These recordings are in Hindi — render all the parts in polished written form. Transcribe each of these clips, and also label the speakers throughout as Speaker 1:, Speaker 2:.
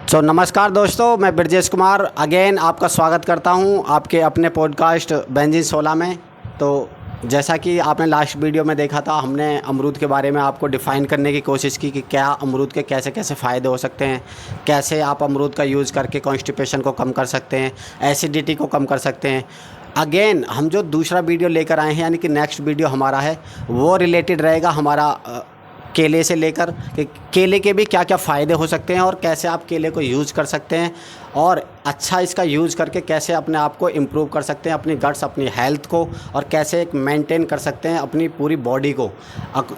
Speaker 1: नमस्कार दोस्तों, मैं ब्रजेश कुमार अगेन आपका स्वागत करता हूं आपके अपने पॉडकास्ट बेंजिन 16 में। तो जैसा कि आपने लास्ट वीडियो में देखा था, हमने अमरूद के बारे में आपको डिफ़ाइन करने की कोशिश की कि क्या अमरूद के कैसे कैसे फ़ायदे हो सकते हैं, कैसे आप अमरूद का यूज़ करके कॉन्स्टिपेशन को कम कर सकते हैं, एसिडिटी को कम कर सकते हैं। अगेन हम जो दूसरा वीडियो लेकर आए हैं, यानी कि नेक्स्ट वीडियो हमारा है, वो रिलेटेड रहेगा हमारा केले से लेकर कि केले के भी क्या क्या फ़ायदे हो सकते हैं और कैसे आप केले को यूज़ कर सकते हैं और अच्छा इसका यूज़ करके कैसे अपने आप को इम्प्रूव कर सकते हैं, अपनी गट्स, अपनी हेल्थ को, और कैसे एक मेंटेन कर सकते हैं अपनी पूरी बॉडी को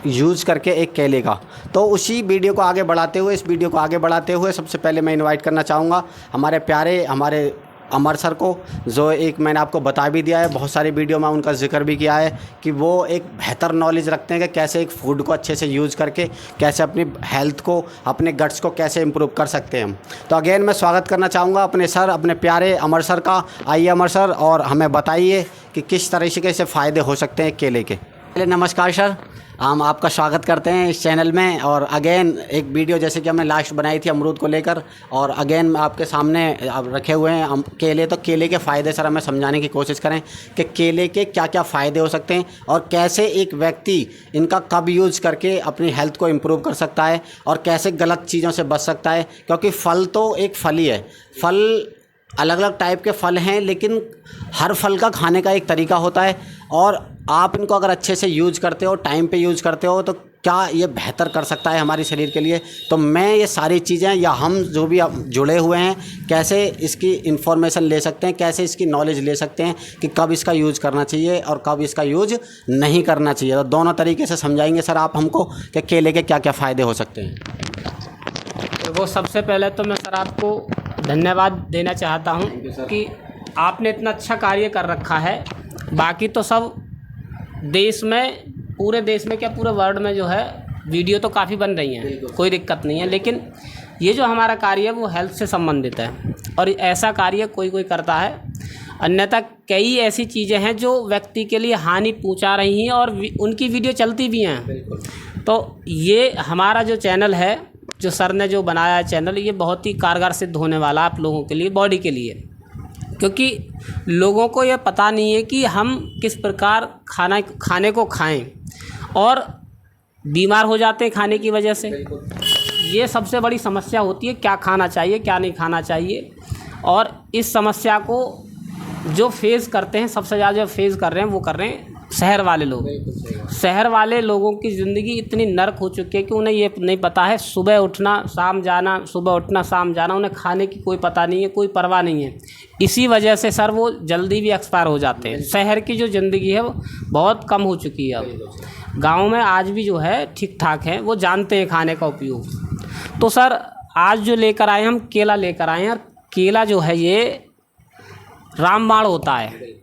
Speaker 1: यूज़ करके एक केले का। तो उसी वीडियो को आगे बढ़ाते हुए, इस वीडियो को आगे बढ़ाते हुए सबसे पहले मैं इन्वाइट करना चाहूँगा हमारे प्यारे हमारे अमर सर को, जो एक मैंने आपको बता भी दिया है, बहुत सारी वीडियो में उनका जिक्र भी किया है कि वो एक बेहतर नॉलेज रखते हैं कि कैसे एक फूड को अच्छे से यूज़ करके कैसे अपनी हेल्थ को, अपने गट्स को कैसे इम्प्रूव कर सकते हैं। तो अगेन मैं स्वागत करना चाहूँगा अपने सर, अपने प्यारे अमर सर का। आइए अमर सर, और हमें बताइए कि किस तरीके से फ़ायदे हो सकते हैं केले के। पहले नमस्कार सर, हम आपका स्वागत करते हैं इस चैनल में। और अगेन एक वीडियो जैसे कि हमने लास्ट बनाई थी अमरूद को लेकर, और अगेन आपके सामने अब रखे हुए हैं केले। तो केले के फ़ायदे सर हमें समझाने की कोशिश करें कि केले के क्या क्या फ़ायदे हो सकते हैं और कैसे एक व्यक्ति इनका कब यूज़ करके अपनी हेल्थ को इम्प्रूव कर सकता है और कैसे गलत चीज़ों से बच सकता है। क्योंकि फल तो एक फल ही है, फल अलग अलग टाइप के फल हैं, लेकिन हर फल का खाने का एक तरीका होता है, और आप इनको अगर अच्छे से यूज़ करते हो, टाइम पे यूज़ करते हो, तो क्या ये बेहतर कर सकता है हमारे शरीर के लिए। तो मैं ये सारी चीज़ें, या हम जो भी जुड़े हुए हैं, कैसे इसकी इन्फॉर्मेशन ले सकते हैं, कैसे इसकी नॉलेज ले सकते हैं कि कब इसका यूज़ करना चाहिए और कब इसका यूज़ नहीं करना चाहिए। तो दोनों तरीके से समझाएंगे सर आप हमको कि केले के क्या क्या फ़ायदे हो सकते हैं।
Speaker 2: तो वो सबसे पहले तो मैं सर आपको धन्यवाद देना चाहता हूं कि आपने इतना अच्छा कार्य कर रखा है। बाकी तो सब देश में, पूरे देश में क्या पूरे वर्ल्ड में जो है वीडियो तो काफ़ी बन रही हैं, कोई दिक्कत नहीं है, लेकिन ये जो हमारा कार्य है वो हेल्थ से संबंधित है, और ऐसा कार्य कोई कोई करता है। अन्यथा कई ऐसी चीज़ें हैं जो व्यक्ति के लिए हानि पहुंचा रही हैं और उनकी वीडियो चलती भी हैं। तो ये हमारा जो चैनल है, जो सर ने जो बनाया है चैनल, ये बहुत ही कारगर सिद्ध होने वाला आप लोगों के लिए, बॉडी के लिए। क्योंकि लोगों को ये पता नहीं है कि हम किस प्रकार खाने को खाएं, और बीमार हो जाते हैं खाने की वजह से। ये सबसे बड़ी समस्या होती है, क्या खाना चाहिए क्या नहीं खाना चाहिए। और इस समस्या को जो फेस करते हैं, सबसे ज़्यादा जो फेस कर रहे हैं वो कर रहे हैं शहर वाले लोग। शहर वाले लोगों की ज़िंदगी इतनी नर्क हो चुकी है कि उन्हें ये नहीं पता है सुबह उठना शाम जाना, सुबह उठना शाम जाना, उन्हें खाने की कोई पता नहीं है, कोई परवाह नहीं है। इसी वजह से सर वो जल्दी भी एक्सपायर हो जाते हैं। शहर की जो ज़िंदगी है वो बहुत कम हो चुकी है। अब गाँव में आज भी जो है ठीक ठाक है, वो जानते हैं खाने का उपयोग। तो सर आज जो लेकर आए हम केला लेकर आए हैं, और केला जो है ये रामबाण होता है।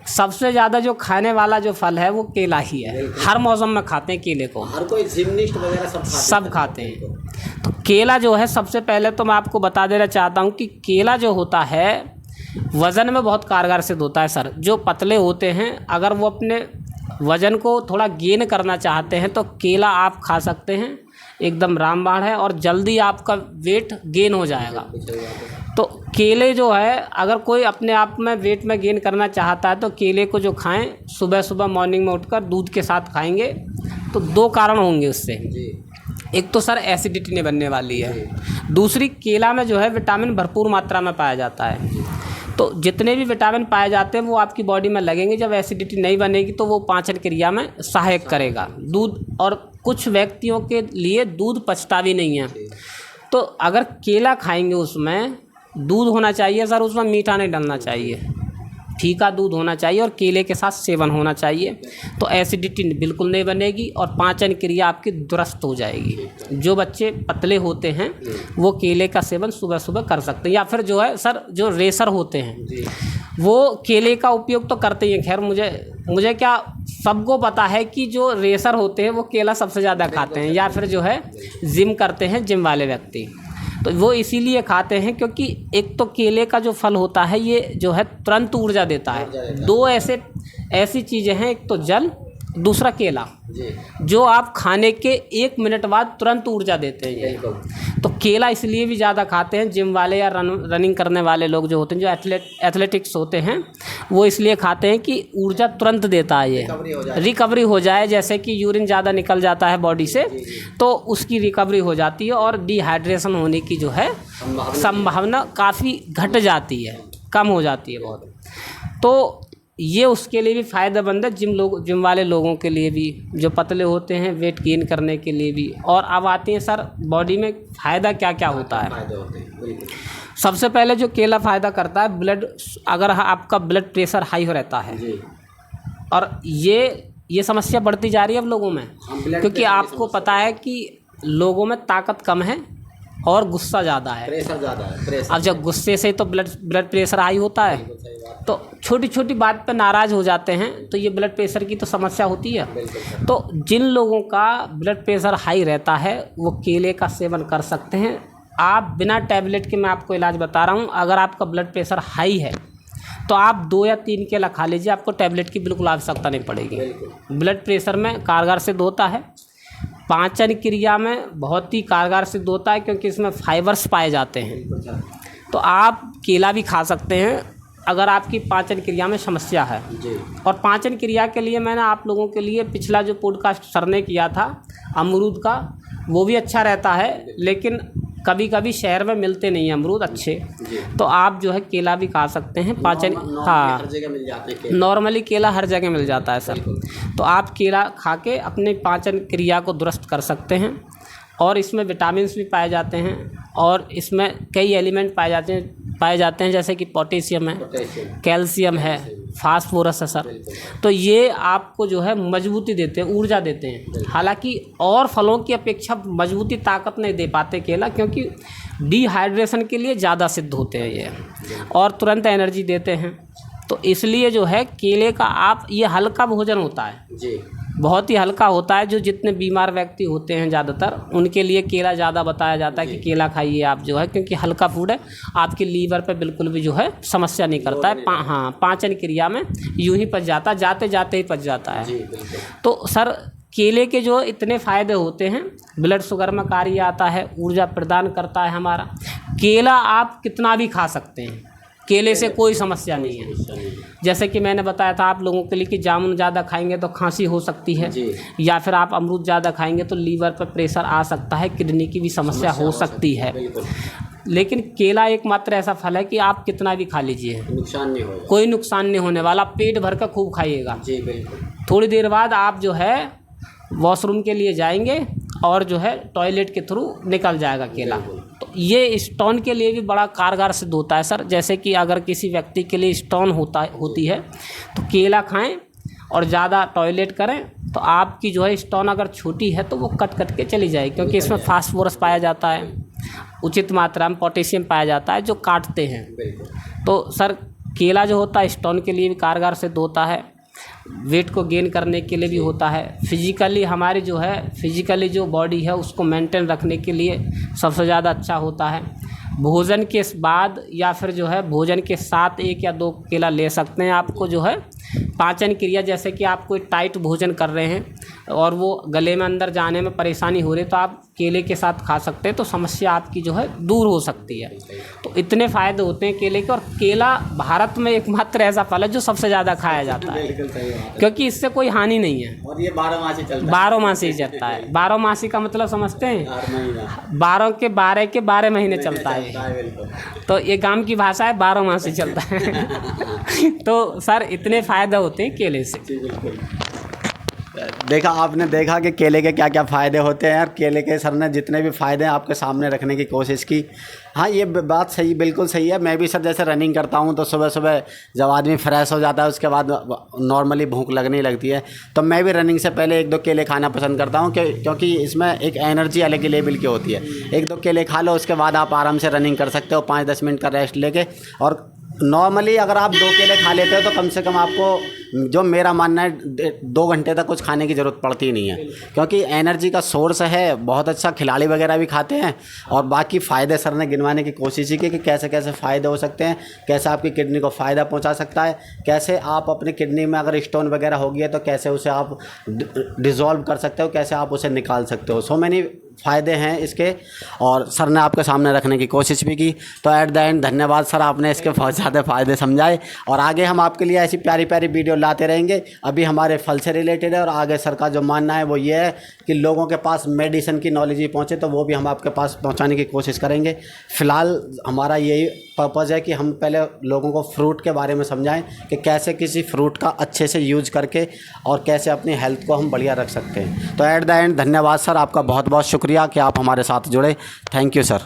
Speaker 2: सबसे ज़्यादा जो खाने वाला जो फल है वो केला ही है। हर मौसम में खाते हैं केले को,
Speaker 1: हर कोई जिमनिस्ट वगैरह
Speaker 2: सब खाते हैं। तो केला जो है, सबसे पहले तो मैं आपको बता देना चाहता हूँ कि केला जो होता है वज़न में बहुत कारगर सिद्ध होता है सर। जो पतले होते हैं, अगर वो अपने वज़न को थोड़ा गेन करना चाहते हैं तो केला आप खा सकते हैं, एकदम रामबाण है, और जल्दी आपका वेट गेन हो जाएगा। तो केले जो है, अगर कोई अपने आप में वेट में गेन करना चाहता है तो केले को जो खाएं, सुबह सुबह मॉर्निंग में उठकर दूध के साथ खाएंगे तो दो कारण होंगे उससे। एक तो सर एसिडिटी नहीं बनने वाली है, दूसरी केला में जो है विटामिन भरपूर मात्रा में पाया जाता है। तो जितने भी विटामिन पाए जाते हैं वो आपकी बॉडी में लगेंगे। जब एसिडिटी नहीं बनेगी तो वो पाचन क्रिया में सहायक करेगा दूध, और कुछ व्यक्तियों के लिए दूध पचता भी नहीं है। तो अगर केला खाएंगे, उसमें दूध होना चाहिए सर, उसमें मीठा नहीं डालना चाहिए, फीका दूध होना चाहिए, और केले के साथ सेवन होना चाहिए। तो एसिडिटी बिल्कुल नहीं बनेगी और पाचन क्रिया आपकी दुरुस्त हो जाएगी। जो बच्चे पतले होते हैं वो केले का सेवन सुबह सुबह कर सकते हैं, या फिर जो है सर जो रेसर होते हैं वो केले का उपयोग तो करते ही हैं। खैर मुझे क्या, सबको पता है कि जो रेसर होते हैं वो केला सबसे ज़्यादा खाते हैं, या फिर जो है जिम करते हैं, जिम वाले व्यक्ति। तो वो इसीलिए खाते हैं क्योंकि एक तो केले का जो फल होता है ये जो है तुरंत ऊर्जा देता है। दो ऐसी चीज़ें हैं, एक तो जल, दूसरा केला, जो आप खाने के 1 मिनट बाद तुरंत ऊर्जा देते हैं। तो केला इसलिए भी ज़्यादा खाते हैं जिम वाले या रनिंग करने वाले लोग जो होते हैं, जो एथलेटिक्स होते हैं, वो इसलिए खाते हैं कि ऊर्जा तुरंत देता है, ये रिकवरी हो जाए। जैसे कि यूरिन ज़्यादा निकल जाता है बॉडी से, तो उसकी रिकवरी हो जाती है और डिहाइड्रेशन होने की जो है संभावना काफ़ी घट जाती है, कम हो जाती है बहुत। तो ये उसके लिए भी फ़ायदेमंद है, जिम वाले लोगों के लिए भी, जो पतले होते हैं वेट गेन करने के लिए भी। और अब आती हैं सर बॉडी में फ़ायदा क्या क्या होता है। सबसे पहले जो केला फ़ायदा करता है, ब्लड, अगर आपका ब्लड प्रेशर हाई रहता है, और ये समस्या बढ़ती जा रही है अब लोगों में, क्योंकि आपको पता है कि लोगों में ताकत कम है और गुस्सा ज़्यादा है,
Speaker 1: प्रेशर ज़्यादा है।
Speaker 2: अब जब गुस्से से तो ब्लड प्रेशर हाई होता है, तो छोटी छोटी बात पे नाराज़ हो जाते हैं, तो ये ब्लड प्रेशर की तो समस्या होती है। तो जिन लोगों का ब्लड प्रेशर हाई रहता है वो केले का सेवन कर सकते हैं। आप बिना टैबलेट के, मैं आपको इलाज बता रहा हूँ, अगर आपका ब्लड प्रेशर हाई है तो आप 2 या 3 केला खा लीजिए, आपको टैबलेट की बिल्कुल आवश्यकता नहीं पड़ेगी। ब्लड प्रेशर में कारगर सिद्ध होता है, पाचन क्रिया में बहुत ही कारगर सिद्ध होता है, क्योंकि इसमें फाइबर्स पाए जाते हैं। तो आप केला भी खा सकते हैं अगर आपकी पाचन क्रिया में समस्या है। और पाचन क्रिया के लिए मैंने आप लोगों के लिए पिछला जो पॉडकास्ट सर ने किया था अमरूद का, वो भी अच्छा रहता है, लेकिन कभी कभी शहर में मिलते नहीं हैं अमरूद अच्छे, तो आप जो है केला भी खा सकते हैं। पाचन, हाँ,
Speaker 1: हर जगह मिल जाते हैं,
Speaker 2: नॉर्मली केला हर जगह मिल जाता है सर। तो आप केला खा के अपने पाचन क्रिया को दुरुस्त कर सकते हैं। और इसमें विटामिन्स भी पाए जाते हैं, और इसमें कई एलिमेंट पाए जाते हैं जैसे कि पोटेशियम है, कैल्शियम है, फास्फोरस है सर। तो ये आपको जो है मजबूती देते हैं, ऊर्जा देते हैं। हालांकि और फलों की अपेक्षा मजबूती ताकत नहीं दे पाते केला, क्योंकि डिहाइड्रेशन के लिए ज़्यादा सिद्ध होते हैं ये, और तुरंत एनर्जी देते हैं। तो इसलिए जो है केले का आप, ये हल्का भोजन होता है जी, बहुत ही हल्का होता है। जो जितने बीमार व्यक्ति होते हैं ज़्यादातर, उनके लिए केला ज़्यादा बताया जाता है कि केला खाइए आप जो है, क्योंकि हल्का फूड है, आपके लीवर पे बिल्कुल भी जो है समस्या नहीं करता है। हाँ, पाचन क्रिया में यूं ही पच जाता है, जाते जाते ही पच जाता है। तो सर केले के जो इतने फ़ायदे होते हैं, ब्लड शुगर में कार्य आता है, ऊर्जा प्रदान करता है हमारा। केला आप कितना भी खा सकते हैं, केले से कोई समस्या नहीं है। जैसे कि मैंने बताया था आप लोगों के लिए कि जामुन ज़्यादा खाएंगे तो खांसी हो सकती है, या फिर आप अमरूद ज़्यादा खाएंगे तो लीवर पर प्रेशर आ सकता है, किडनी की भी समस्या हो सकती है। लेकिन केला एकमात्र ऐसा फल है कि आप कितना भी खा लीजिए,
Speaker 1: नुकसान नहीं होगा,
Speaker 2: कोई नुकसान नहीं होने वाला। पेट भर कर खूब खाइएगा। थोड़ी देर बाद आप जो है वॉशरूम के लिए जाएंगे और जो है टॉयलेट के थ्रू निकल जाएगा केला। तो ये स्टोन के लिए भी बड़ा कारगर सिद्ध होता है सर। जैसे कि अगर किसी व्यक्ति के लिए स्टोन होती है तो केला खाएं और ज़्यादा टॉयलेट करें, तो आपकी जो है स्टोन अगर छोटी है तो वो कट के चली जाएगी, क्योंकि इसमें फास्फोरस पाया जाता है, उचित मात्रा में पोटेशियम पाया जाता है जो काटते हैं। तो सर केला जो होता है स्टोन के लिए भी कारगर सिद्ध होता है, वेट को गेन करने के लिए भी होता है, फिजिकली हमारी जो है फिजिकली जो बॉडी है उसको मेंटेन रखने के लिए सबसे ज़्यादा अच्छा होता है। भोजन के बाद या फिर जो है भोजन के साथ 1 या 2 केला ले सकते हैं। आपको जो है पाचन क्रिया, जैसे कि आप कोई टाइट भोजन कर रहे हैं और वो गले में अंदर जाने में परेशानी हो रही है, तो आप केले के साथ खा सकते हैं, तो समस्या आपकी जो है दूर हो सकती है। तो इतने फ़ायदे होते हैं केले के। और केला भारत में एकमात्र ऐसा फल है जो सबसे ज़्यादा खाया जाता है, क्योंकि इससे कोई हानि नहीं है,
Speaker 1: और ये 12 मासी चलता है।
Speaker 2: 12 मासी चलता है। 12 मासी का मतलब समझते हैं, 12 के 12 महीने चलता है। तो ये गांव की भाषा है, 12 मासी चलता है। तो सर इतने फ़ायदे होते हैं केले से।
Speaker 1: देखा आपने, देखा कि केले के क्या क्या फ़ायदे होते हैं। यार केले के सर ने जितने भी फ़ायदे हैं आपके सामने रखने की कोशिश की। हाँ, ये बात सही, बिल्कुल सही है। मैं भी सर जैसे रनिंग करता हूँ तो सुबह सुबह जब आदमी फ्रेश हो जाता है उसके बाद नॉर्मली भूख लगने लगती है, तो मैं भी रनिंग से पहले 1-2 केले खाना पसंद करता हूँ, क्योंकि इसमें एक एनर्जी अलग ही लेवल की होती है। 1-2 केले खा लो, उसके बाद आप आराम से रनिंग कर सकते हो, 5-10 मिनट का रेस्ट लेके। और नॉर्मली अगर आप 2 केले खा लेते हो तो कम से कम आपको, जो मेरा मानना है, 2 घंटे तक कुछ खाने की ज़रूरत पड़ती ही नहीं है, क्योंकि एनर्जी का सोर्स है। बहुत अच्छा, खिलाड़ी वगैरह भी खाते हैं। और बाकी फ़ायदे सर ने गिनवाने की कोशिश की कि कैसे कैसे फ़ायदे हो सकते हैं, कैसे आपकी किडनी को फ़ायदा पहुंचा सकता है, कैसे आप अपनी किडनी में अगर स्टोन वगैरह हो गया तो कैसे उसे आप डिज़ोल्व कर सकते हो, कैसे आप उसे निकाल सकते हो। सो मैनी फ़ायदे हैं इसके, और सर ने आपके सामने रखने की कोशिश भी की। तो एट द एंड धन्यवाद सर, आपने इसके बहुत ज़्यादा फ़ायदे समझाए, और आगे हम आपके लिए ऐसी प्यारी प्यारी वीडियो लाते रहेंगे। अभी हमारे फल से रिलेटेड है, और आगे सर का जो मानना है वो ये है कि लोगों के पास मेडिसिन की नॉलेज ही पहुँचे, तो वो भी हम आपके पास पहुँचाने की कोशिश करेंगे। फ़िलहाल हमारा यही पर्पज़ है कि हम पहले लोगों को फ्रूट के बारे में समझाएं कि कैसे किसी फ्रूट का अच्छे से यूज करके और कैसे अपनी हेल्थ को हम बढ़िया रख सकते हैं। तो एट द एंड धन्यवाद सर, आपका बहुत बहुत शुक्रिया कि आप हमारे साथ जुड़े। Thank you sir.